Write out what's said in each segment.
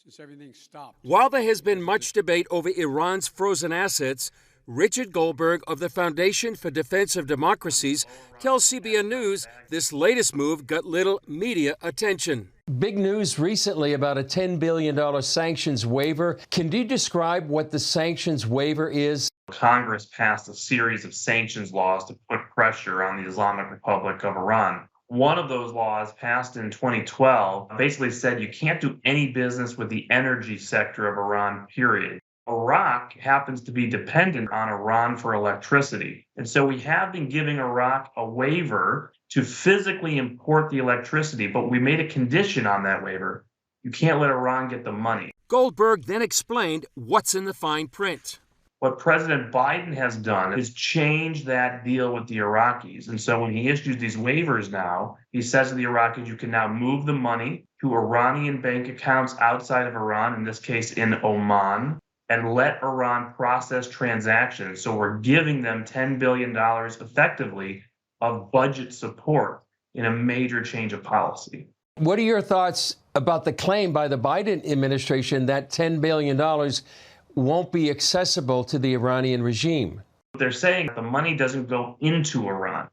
since everything stopped. While there has been much debate over Iran's frozen assets, Richard Goldberg of the Foundation for Defense of Democracies tells CBN News this latest move got little media attention. Big news recently about a $10 billion sanctions waiver. Can you describe what the sanctions waiver is? Congress passed a series of sanctions laws to put pressure on the Islamic Republic of Iran. One of those laws, passed in 2012, basically said you can't do any business with the energy sector of Iran, period. Iraq happens to be dependent on Iran for electricity. And so we have been giving Iraq a waiver to physically import the electricity, but we made a condition on that waiver. You can't let Iran get the money. Goldberg then explained what's in the fine print. What President Biden has done is change that deal with the Iraqis. And so when he issues these waivers now, he says to the Iraqis, you can now move the money to Iranian bank accounts outside of Iran, in this case in Oman, and let Iran process transactions. So we're giving them $10 billion effectively of budget support in a major change of policy. What are your thoughts about the claim by the Biden administration that $10 billion won't be accessible to the Iranian regime? They're saying the money doesn't go into Iran.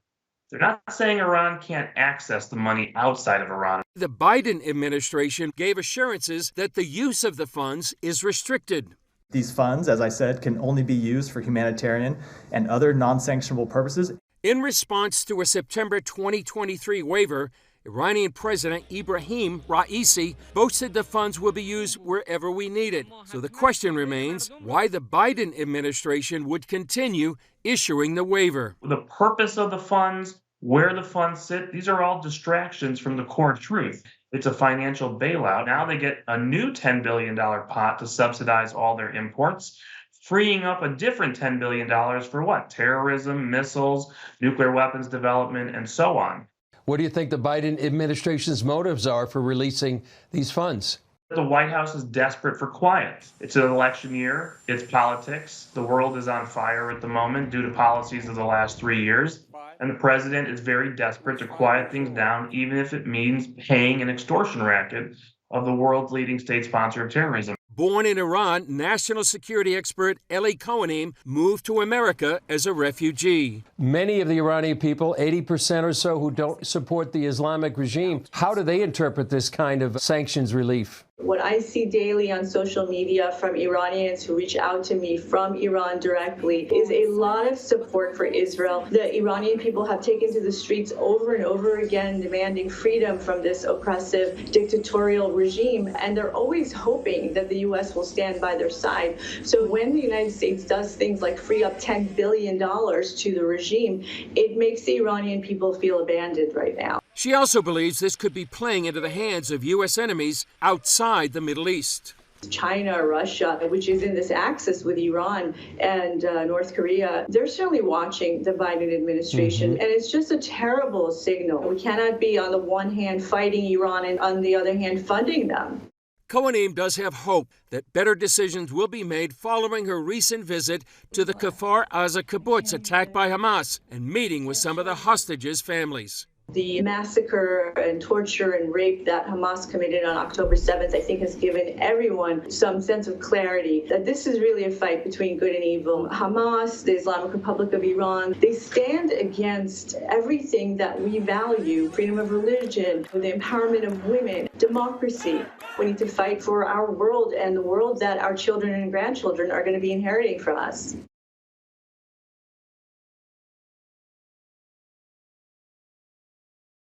They're not saying Iran can't access the money outside of Iran. The Biden administration gave assurances that the use of the funds is restricted. These funds, as I said, can only be used for humanitarian and other non-sanctionable purposes. In response to a September 2023 waiver, Iranian President Ibrahim Raisi boasted the funds will be used wherever we need it. So the question remains why the Biden administration would continue issuing the waiver. The purpose of the funds, where the funds sit, these are all distractions from the core truth. It's a financial bailout. Now they get a new $10 billion pot to subsidize all their imports, freeing up a different $10 billion for what? Terrorism, missiles, nuclear weapons development, and so on. What do you think the Biden administration's motives are for releasing these funds? The White House is desperate for quiet. It's an election year. It's politics. The world is on fire at the moment due to policies of the last 3 years. And the president is very desperate to quiet things down, even if it means paying an extortion racket of the world's leading state sponsor of terrorism. Born in Iran, national security expert Eli Cohenim moved to America as a refugee. Many of the Iranian people, 80% or so, who don't support the Islamic regime, how do they interpret this kind of sanctions relief? What I see daily on social media from Iranians who reach out to me from Iran directly is a lot of support for Israel. The Iranian people have taken to the streets over and over again, demanding freedom from this oppressive dictatorial regime, and they're always hoping that the U.S. will stand by their side. So when the United States does things like free up $10 billion to the regime, it makes the Iranian people feel abandoned right now. She also believes this could be playing into the hands of U.S. enemies outside the Middle East. China, Russia, which is in this axis with Iran and North Korea, they're certainly watching the Biden administration. And it's just a terrible signal. We cannot be on the one hand fighting Iran and on the other hand funding them. Cohenim does have hope that better decisions will be made following her recent visit to the Kfar Aza kibbutz attacked by Hamas and meeting with some of the hostages' families. The massacre and torture and rape that Hamas committed on October 7th, I think, has given everyone some sense of clarity that this is really a fight between good and evil. Hamas, the Islamic Republic of Iran, they stand against everything that we value: freedom of religion, the empowerment of women, democracy. We need to fight for our world and the world that our children and grandchildren are going to be inheriting from us.